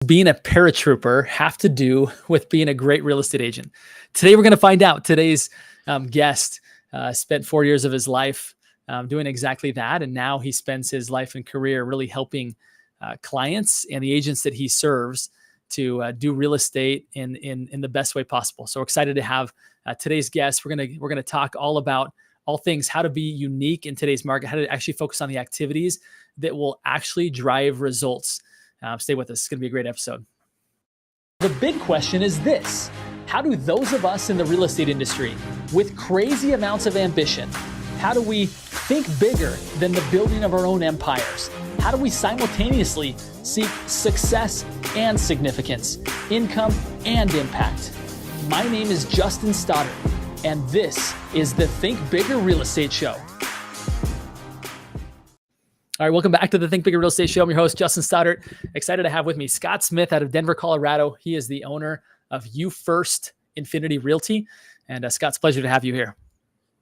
Being a paratrooper have to do with being a great real estate agent? Today, we're going to find out. Today's guest spent 4 years of his life doing exactly that. And now he spends his life and career really helping clients and the agents that he serves to do real estate in the best way possible. So we're excited to have today's guest. We're gonna talk all about all things how to be unique in today's market, how to actually focus on the activities that will actually drive results. Stay with us. It's going to be a great episode. The big question is this: how do those of us in the real estate industry with crazy amounts of ambition, how do we think bigger than the building of our own empires? How do we simultaneously seek success and significance, income and impact? My name is Justin Stoddard, and this is the Think Bigger Real Estate Show. All right, welcome back to the Think Bigger Real Estate Show. I'm your host, Justin Stoddard. Excited to have with me Scott Smith out of Denver, Colorado. He is the owner of You First Infinity Realty. And Scott, it's a pleasure to have you here.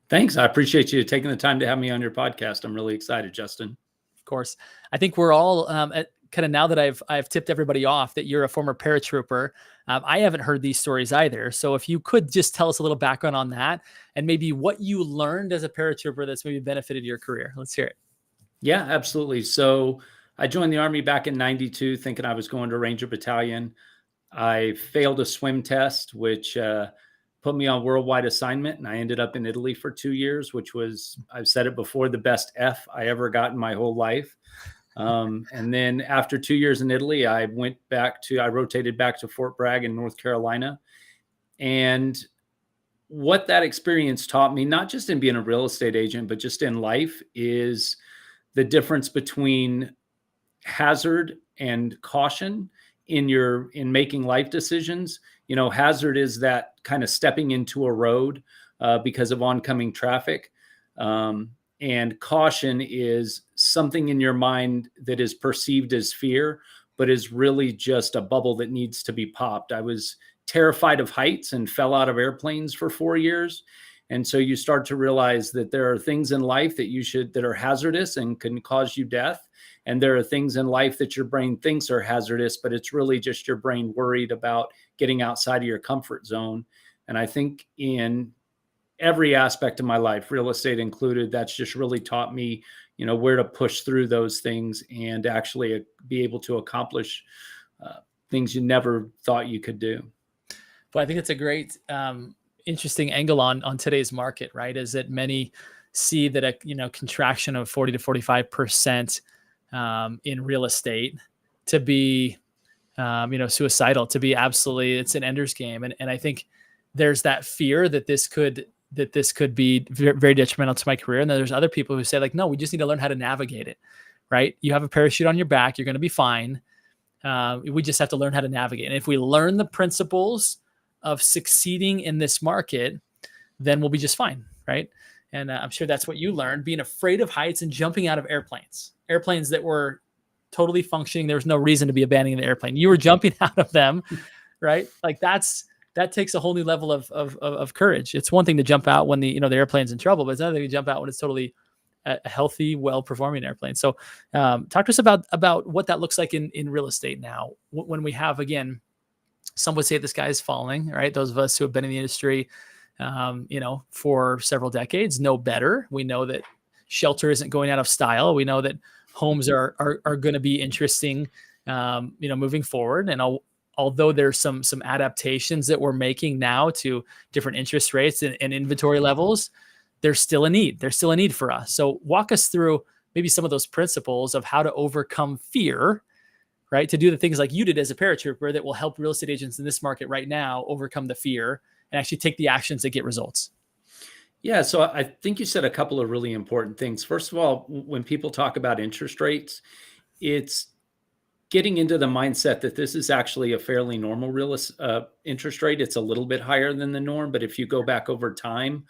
Thanks. I appreciate you taking the time to have me on your podcast. I'm really excited, Justin. Of course. I think we're all kind of, now that I've tipped everybody off that you're a former paratrooper. I haven't heard these stories either. So if you could just tell us a little background on that and maybe what you learned as a paratrooper that's maybe benefited your career. Let's hear it. Yeah, absolutely. So I joined the Army back in 92, thinking I was going to Ranger Battalion. I failed a swim test, which put me on worldwide assignment. And I ended up in Italy for 2 years, which was, I've said it before, the best F I ever got in my whole life. And then after 2 years in Italy, I rotated back to Fort Bragg in North Carolina. And what that experience taught me, not just in being a real estate agent, but just in life, is the difference between hazard and caution in making life decisions. You know, hazard is that kind of stepping into a road because of oncoming traffic. And caution is something in your mind that is perceived as fear, but is really just a bubble that needs to be popped. I was terrified of heights and fell out of airplanes for 4 years. And so you start to realize that there are things in life that are hazardous and can cause you death. And there are things in life that your brain thinks are hazardous, but it's really just your brain worried about getting outside of your comfort zone. And I think in every aspect of my life, real estate included, that's just really taught me, where to push through those things and actually be able to accomplish things you never thought you could do. Well, I think it's a great, interesting angle on today's market, right? Is that many see that a contraction of 40 to 45% in real estate to be suicidal, to be absolutely, it's an ender's game. And I think there's that fear that this could be very, very detrimental to my career. And then there's other people who say, like, no, we just need to learn how to navigate it, right? You have a parachute on your back, you're going to be fine. We just have to learn how to navigate. And if we learn the principles of succeeding in this market, then we'll be just fine, right? And I'm sure that's what you learned, being afraid of heights and jumping out of airplanes that were totally functioning. There was no reason to be abandoning the airplane. You were jumping out of them, right? Like that takes a whole new level of courage. It's one thing to jump out when the airplane's in trouble, but it's another thing to jump out when it's totally a healthy, well-performing airplane. So talk to us about what that looks like in real estate now, when we have, again, some would say the sky is falling, right? Those of us who have been in the industry, for several decades know better. We know that shelter isn't going out of style. We know that homes are going to be interesting, moving forward. And although there's some adaptations that we're making now to different interest rates and inventory levels, there's still a need. There's still a need for us. So walk us through maybe some of those principles of how to overcome fear, right? To do the things like you did as a paratrooper that will help real estate agents in this market right now overcome the fear and actually take the actions that get results. Yeah. So I think you said a couple of really important things. First of all, when people talk about interest rates, it's getting into the mindset that this is actually a fairly normal interest rate. It's a little bit higher than the norm, but if you go back over time,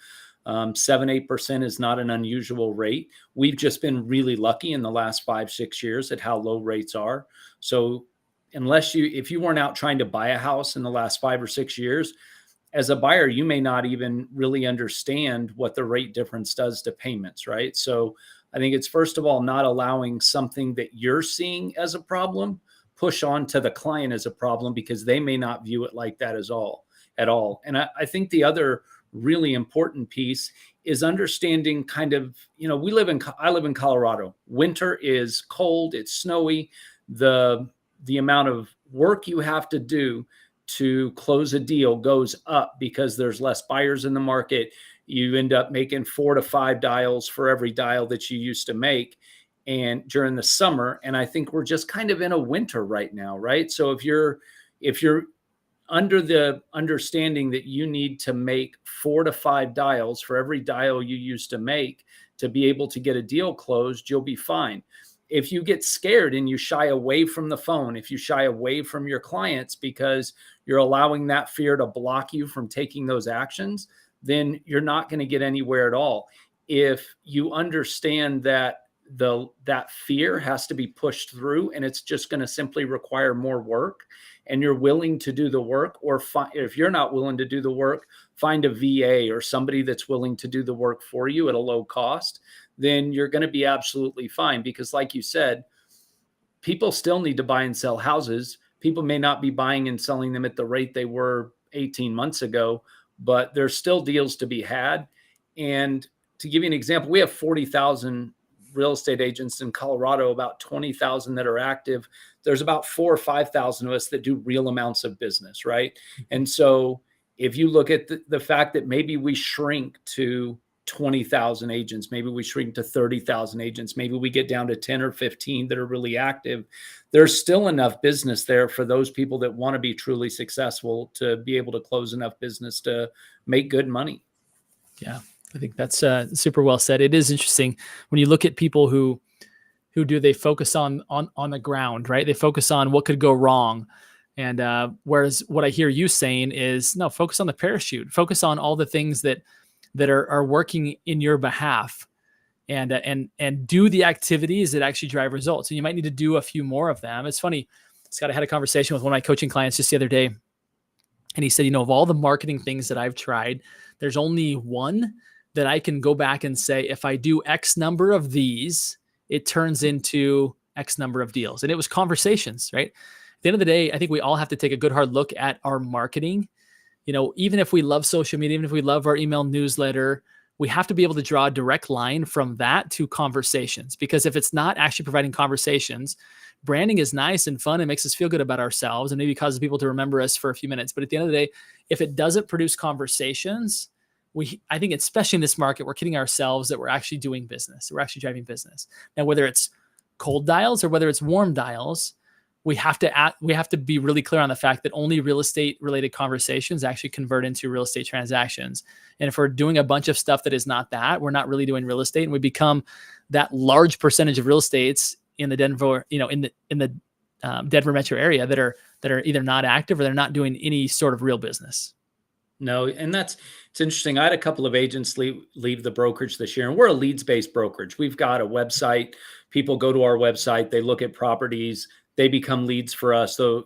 7-8% is not an unusual rate. We've just been really lucky in the last 5-6 years at how low rates are. So if you weren't out trying to buy a house in the last 5 or 6 years, as a buyer, you may not even really understand what the rate difference does to payments, right? So I think it's, first of all, not allowing something that you're seeing as a problem push on to the client as a problem because they may not view it like that at all. And I think the other really important piece is understanding kind of, I live in Colorado. Winter is cold, it's snowy. The amount of work you have to do to close a deal goes up because there's less buyers in the market. You end up making 4 to 5 dials for every dial that you used to make and during the summer. And I think we're just kind of in a winter right now, right? So if you're under the understanding that you need to make 4 to 5 dials for every dial you used to make to be able to get a deal closed, you'll be fine. If you get scared and you shy away from the phone, if you shy away from your clients because you're allowing that fear to block you from taking those actions, then you're not going to get anywhere at all. If you understand that that fear has to be pushed through and it's just going to simply require more work, and you're willing to do the work, or if you're not willing to do the work, find a VA or somebody that's willing to do the work for you at a low cost, then you're going to be absolutely fine. Because like you said, people still need to buy and sell houses. People may not be buying and selling them at the rate they were 18 months ago, but there's still deals to be had. And to give you an example, we have 40,000 real estate agents in Colorado, about 20,000 that are active. There's about 4,000 or 5,000 of us that do real amounts of business, right? And so if you look at the fact that maybe we shrink to 20,000 agents, maybe we shrink to 30,000 agents, maybe we get down to 10 or 15 that are really active, there's still enough business there for those people that want to be truly successful to be able to close enough business to make good money. Yeah, I think that's super well said. It is interesting when you look at people who they focus on the ground, right? They focus on what could go wrong. And whereas what I hear you saying is, no, focus on the parachute, focus on all the things that are working in your behalf, and do the activities that actually drive results. And you might need to do a few more of them. It's funny, Scott, I had a conversation with one of my coaching clients just the other day, and he said, of all the marketing things that I've tried, there's only one that I can go back and say, if I do X number of these, it turns into X number of deals. And it was conversations, right? At the end of the day, I think we all have to take a good hard look at our marketing. Even if we love social media, even if we love our email newsletter, we have to be able to draw a direct line from that to conversations. Because if it's not actually providing conversations, branding is nice and fun and makes us feel good about ourselves and maybe causes people to remember us for a few minutes. But at the end of the day, if it doesn't produce conversations, I think especially in this market, we're kidding ourselves that we're actually doing business. We're actually driving business. Now, whether it's cold dials or whether it's warm dials, we have to be really clear on the fact that only real estate related conversations actually convert into real estate transactions. And if we're doing a bunch of stuff that is not that, we're not really doing real estate, and we become that large percentage of real estates in the Denver, in the Denver metro area that are either not active or they're not doing any sort of real business. No, and it's interesting. I had a couple of agents leave the brokerage this year, and we're a leads-based brokerage. We've got a website. People go to our website, they look at properties, they become leads for us. So,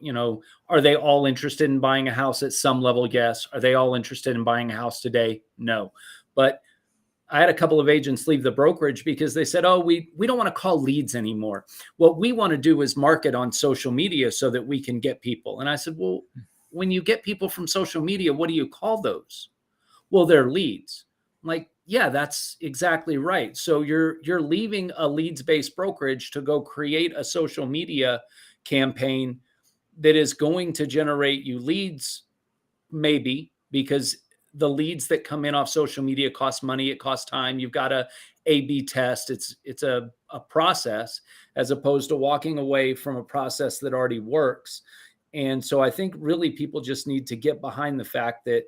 are they all interested in buying a house at some level? Yes. Are they all interested in buying a house today? No. But I had a couple of agents leave the brokerage because they said, oh, we don't want to call leads anymore. What we want to do is market on social media so that we can get people. And I said, well, when you get people from social media, what do you call those? Well, they're leads. I'm like, yeah, that's exactly right. So you're leaving a leads-based brokerage to go create a social media campaign that is going to generate you leads, maybe, because the leads that come in off social media cost money, it costs time. You've got to A/B test. It's a process, as opposed to walking away from a process that already works. And so I think really people just need to get behind the fact that,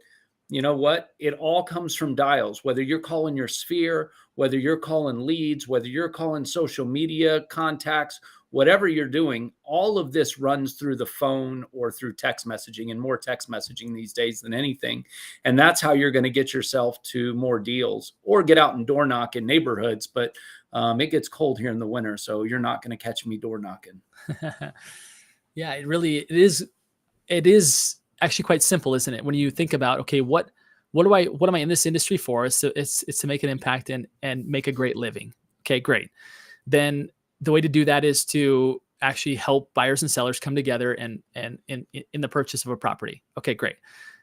it all comes from dials, whether you're calling your sphere, whether you're calling leads, whether you're calling social media contacts, whatever you're doing, all of this runs through the phone or through text messaging, and more text messaging these days than anything. And that's how you're going to get yourself to more deals, or get out and door knock in neighborhoods. But it gets cold here in the winter, so you're not going to catch me door knocking. Yeah, it is actually quite simple, isn't it? When you think about, okay, what am I in this industry for? It's to make an impact and make a great living. Okay, great. Then the way to do that is to actually help buyers and sellers come together and in the purchase of a property. Okay, great.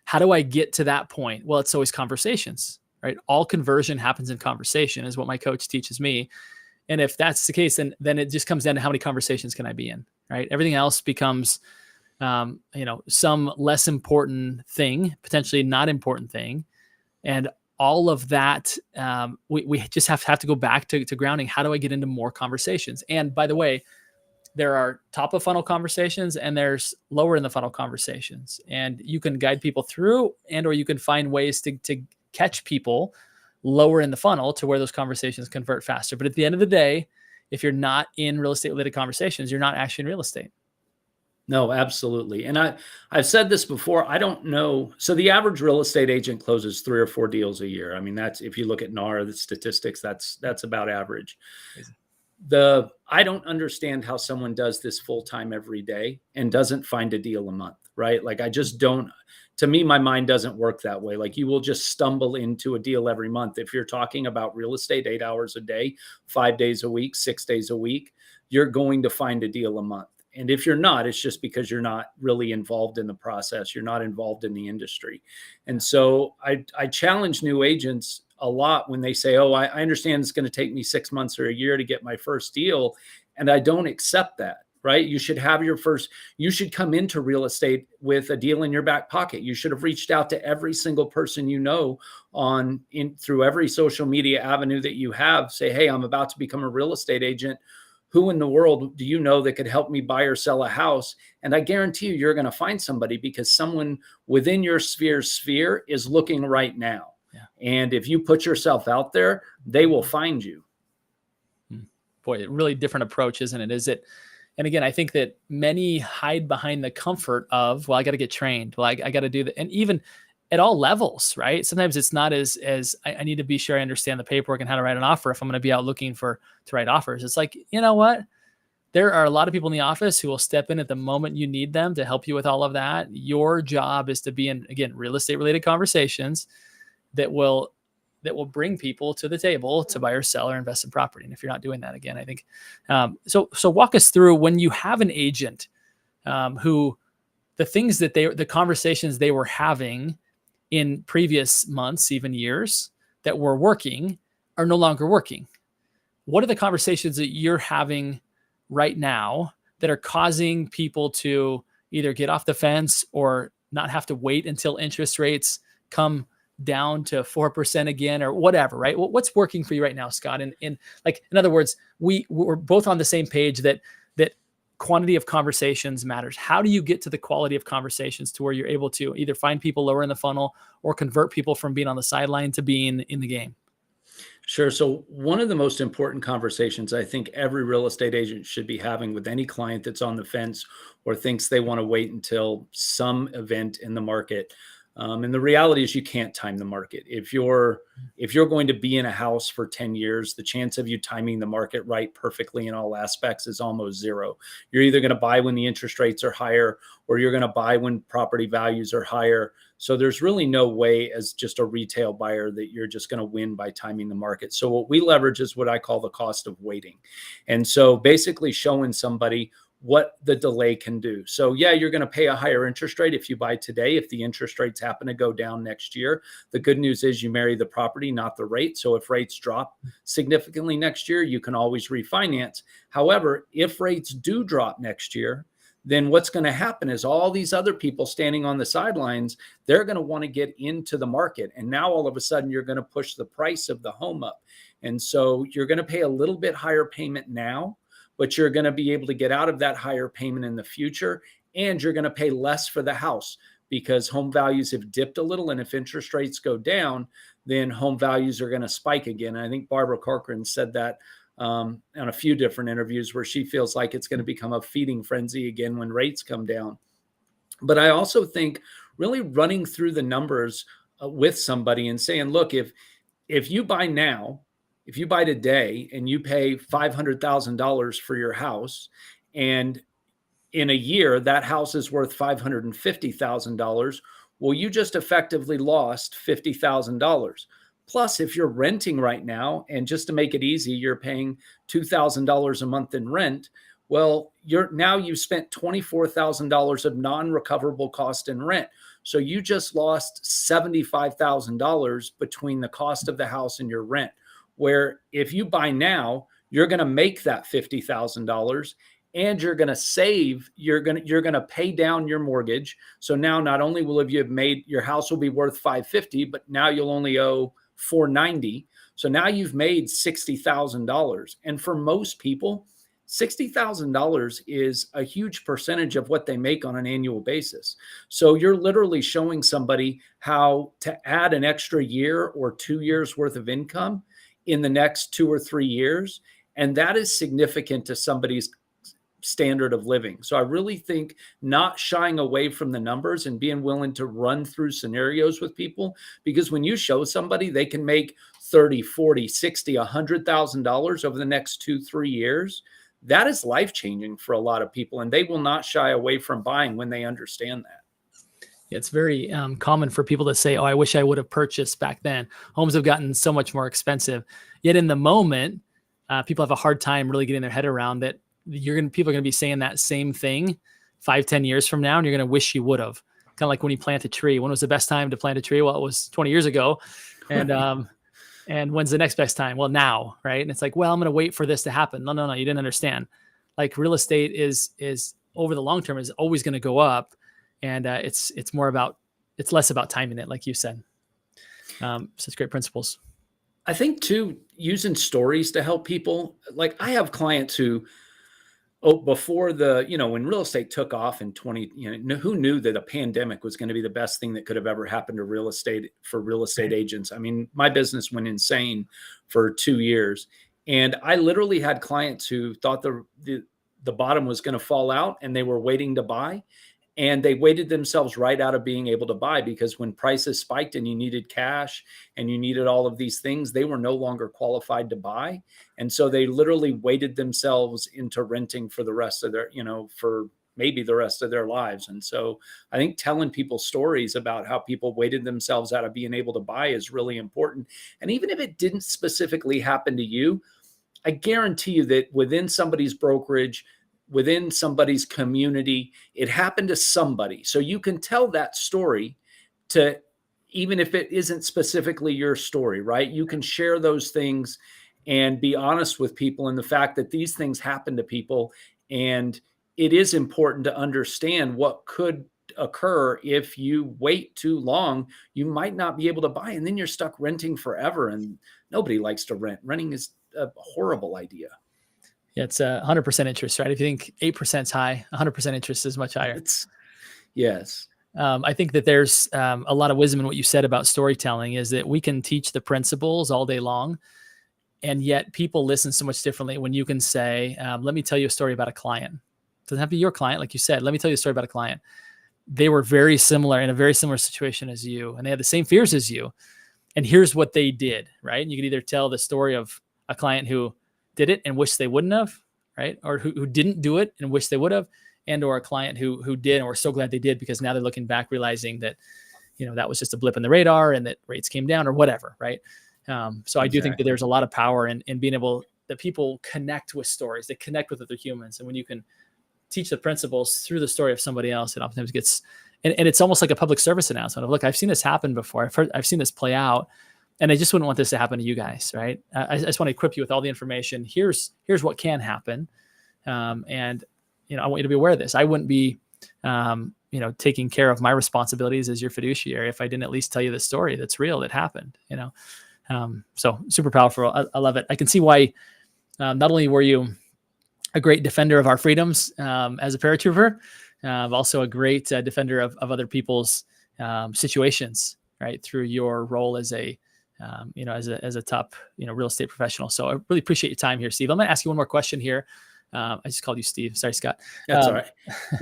How do I get to that point? Well, it's always conversations, right? All conversion happens in conversation is what my coach teaches me. And if that's the case, then it just comes down to how many conversations can I be in, right? Everything else becomes, some less important thing, potentially not important thing. And all of that, we just have to go back to grounding. How do I get into more conversations? And by the way, there are top of funnel conversations and there's lower in the funnel conversations. And you can guide people through, and or you can find ways to catch people lower in the funnel to where those conversations convert faster. But at the end of the day, if you're not in real estate related conversations, you're not actually in real estate. No, absolutely. And I've said this before. I don't know. So the average real estate agent closes 3 or 4 deals a year. I mean, that's, if you look at NAR, the statistics, that's about average. Crazy. I don't understand how someone does this full time every day and doesn't find a deal a month, right? Like, I just don't. To me, my mind doesn't work that way. Like, you will just stumble into a deal every month. If you're talking about real estate 8 hours a day, 5 days a week, 6 days a week, you're going to find a deal a month. And if you're not, it's just because you're not really involved in the process. You're not involved in the industry. And so I challenge new agents a lot when they say, oh, I understand it's going to take me 6 months or a year to get my first deal. And I don't accept that, right? You should come into real estate with a deal in your back pocket. You should have reached out to every single person you know through every social media avenue that you have. Say, hey, I'm about to become a real estate agent. Who in the world do you know that could help me buy or sell a house? And I guarantee you're going to find somebody, because someone within your sphere is looking right now. Yeah. And if you put yourself out there, they will find you. Boy, a really different approach, isn't it? And again, I think that many hide behind the comfort of, well, I got to get trained. Well, I got to do that. And even at all levels, right? Sometimes it's not as I need to be sure I understand the paperwork and how to write an offer if I'm going to be out looking to write offers. It's like, you know what? There are a lot of people in the office who will step in at the moment you need them to help you with all of that. Your job is to be in, again, real estate related conversations that will bring people to the table to buy or sell or invest in property. And if you're not doing that, again, I think, so walk us through when you have an agent who the conversations they were having in previous months, even years, that were working are no longer working. What are the conversations that you're having right now that are causing people to either get off the fence or not have to wait until interest rates come down to 4% again or whatever, right? What's working for you right now, Scott? And in other words, we're both on the same page that quantity of conversations matters. How do you get to the quality of conversations to where you're able to either find people lower in the funnel or convert people from being on the sideline to being in the game? Sure. So one of the most important conversations I think every real estate agent should be having with any client that's on the fence or thinks they want to wait until some event in the market. And the reality is you can't time the market. If you're going to be in a house for 10 years, the chance of you timing the market right perfectly in all aspects is almost zero. You're either going to buy when the interest rates are higher, or you're going to buy when property values are higher. So there's really no way as just a retail buyer that you're just going to win by timing the market. So what we leverage is what I call the cost of waiting. And so basically showing somebody what the delay can do. So yeah, you're going to pay a higher interest rate if you buy today. If the interest rates happen to go down next year, the good news is you marry the property, not the rate. So if rates drop significantly next year, you can always refinance. However, if rates do drop next year, then what's going to happen is all these other people standing on the sidelines, they're going to want to get into the market. And now all of a sudden you're going to push the price of the home up. And so you're going to pay a little bit higher payment now, but you're going to be able to get out of that higher payment in the future. And you're going to pay less for the house because home values have dipped a little. And if interest rates go down, then home values are going to spike again. And I think Barbara Corcoran said that on a few different interviews, where she feels like it's going to become a feeding frenzy again when rates come down. But I also think really running through the numbers with somebody and saying, look, if you buy now, if you buy today and you pay $500,000 for your house, and in a year that house is worth $550,000, well, you just effectively lost $50,000. Plus, if you're renting right now, and just to make it easy, you're paying $2,000 a month in rent, Well, you've spent $24,000 of non-recoverable cost in rent. So you just lost $75,000 between the cost of the house and your rent. Where if you buy now, you're going to make that $50,000 and you're going to save, you're going to pay down your mortgage. So now not only will you have made your house will be worth 550, but now you'll only owe 490. So now you've made $60,000. And for most people, $60,000 is a huge percentage of what they make on an annual basis. So you're literally showing somebody how to add an extra year or 2 years worth of income in the next 2 or 3 years. And that is significant to somebody's standard of living. So I really think not shying away from the numbers and being willing to run through scenarios with people, because when you show somebody they can make 30, 40, 60, $100,000 over the next 2, 3 years, that is life-changing for a lot of people, and they will not shy away from buying when they understand that. It's very common for people to say, "Oh, I wish I would have purchased back then. Homes have gotten so much more expensive." Yet in the moment, people have a hard time really getting their head around that people are going to be saying that same thing 5, 10 years from now, and you're going to wish you would have. Kind of like when you plant a tree. When was the best time to plant a tree? Well, it was 20 years ago. And and when's the next best time? Well, now, right? And it's like, well, I'm going to wait for this to happen. No, you didn't understand. Like real estate is over the long term is always going to go up, and it's less about timing it, like you said. Such great principles. I think too, using stories to help people. Like I have clients who, before when real estate took off in who knew that a pandemic was going to be the best thing that could have ever happened to real estate for real estate agents? I mean, my business went insane for 2 years, and I literally had clients who thought the bottom was going to fall out and they were waiting to buy. And they waited themselves right out of being able to buy, because when prices spiked and you needed cash and you needed all of these things, they were no longer qualified to buy. And so they literally waited themselves into renting for the rest of for maybe the rest of their lives. And so I think telling people stories about how people waited themselves out of being able to buy is really important. And even if it didn't specifically happen to you, I guarantee you that within somebody's brokerage, within somebody's community, it happened to somebody. So you can tell that story to, even if it isn't specifically your story, right? You can share those things and be honest with people in the fact that these things happen to people. And it is important to understand what could occur if you wait too long. You might not be able to buy, and then you're stuck renting forever. And nobody likes to rent. Renting is a horrible idea. Yeah, it's 100% interest, right? If you think 8% is high, 100% interest is much higher. Yes. I think that there's a lot of wisdom in what you said about storytelling, is that we can teach the principles all day long, and yet people listen so much differently when you can say, let me tell you a story about a client. It doesn't have to be your client, like you said. Let me tell you a story about a client. They were very similar, in a very similar situation as you, and they had the same fears as you. And here's what they did, right? And you could either tell the story of a client who did it and wish they wouldn't have, right? Or who didn't do it and wish they would have, and or a client who did and we're so glad they did, because now they're looking back realizing that, that was just a blip in the radar and that rates came down or whatever, right? So I do think that there's a lot of power in being able, that people connect with stories, they connect with other humans. And when you can teach the principles through the story of somebody else, it oftentimes gets, and it's almost like a public service announcement of, look, I've seen this happen before. I've seen this play out. And I just wouldn't want this to happen to you guys, right? I just want to equip you with all the information. Here's what can happen, and I want you to be aware of this. I wouldn't be, taking care of my responsibilities as your fiduciary if I didn't at least tell you the story that's real, that happened. So super powerful. I love it. I can see why. Not only were you a great defender of our freedoms as a paratrooper, also a great defender of other people's situations, right? Through your role as a as a top, real estate professional. So I really appreciate your time here, Steve. I'm going to ask you one more question here. I just called you Steve. Sorry, Scott. That's all right.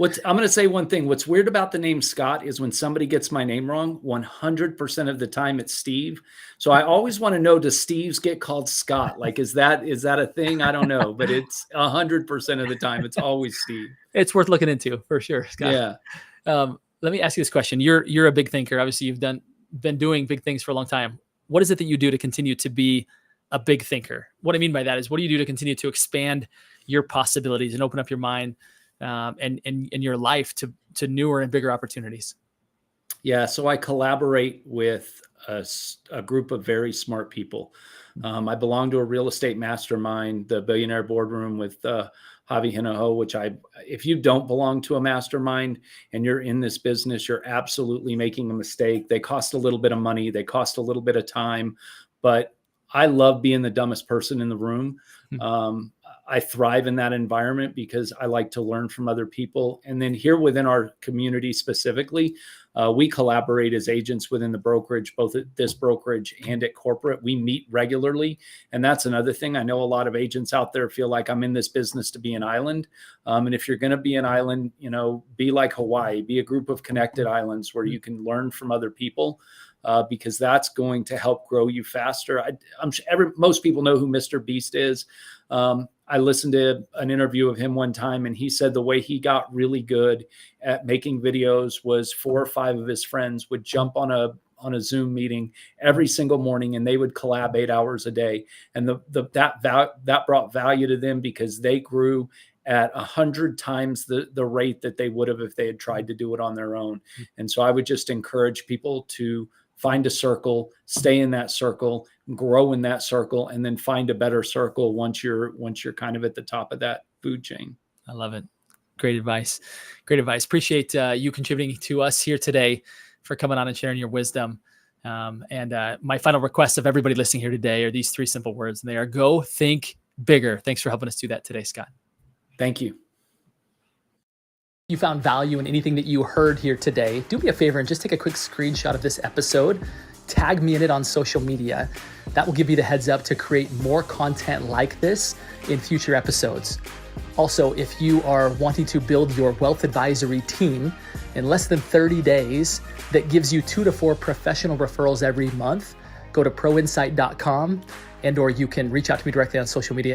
I'm going to say one thing. What's weird about the name Scott is when somebody gets my name wrong, 100% of the time it's Steve. So I always want to know, does Steve's get called Scott? Like, is that a thing? I don't know, but it's 100% of the time it's always Steve. It's worth looking into for sure, Scott. Yeah. Let me ask you this question. You're a big thinker. Obviously, you've been doing big things for a long time. What is it that you do to continue to be a big thinker? What I mean by that is, what do you do to continue to expand your possibilities and open up your mind and your life to newer and bigger opportunities? Yeah, so I collaborate with a group of very smart people. I belong to a real estate mastermind, the Billionaire Boardroom with Javi Hinojo, if you don't belong to a mastermind and you're in this business, you're absolutely making a mistake. They cost a little bit of money, they cost a little bit of time, but I love being the dumbest person in the room. I thrive in that environment because I like to learn from other people. And then here within our community specifically, we collaborate as agents within the brokerage, both at this brokerage and at corporate. We meet regularly. And that's another thing. I know a lot of agents out there feel like I'm in this business to be an island. And if you're going to be an island, be like Hawaii, be a group of connected islands where you can learn from other people. Because that's going to help grow you faster. I'm sure most people know who Mr. Beast is. I listened to an interview of him one time, and he said the way he got really good at making videos was 4 or 5 of his friends would jump on a Zoom meeting every single morning, and they would collab 8 hours a day. And that brought value to them because they grew at 100 times the rate that they would have if they had tried to do it on their own. And so I would just encourage people to find a circle, stay in that circle, grow in that circle, and then find a better circle once you're kind of at the top of that food chain. I love it. Great advice. Great advice. Appreciate you contributing to us here today, for coming on and sharing your wisdom. And my final request of everybody listening here today are these 3 simple words, and they are: go think bigger. Thanks for helping us do that today, Scott. Thank you. You found value in anything that you heard here today, do me a favor and just take a quick screenshot of this episode, tag me in it on social media. That will give you the heads up to create more content like this in future episodes. Also, if you are wanting to build your wealth advisory team in less than 30 days that gives you 2 to 4 professional referrals every month, go to proinsight.com, and or you can reach out to me directly on social media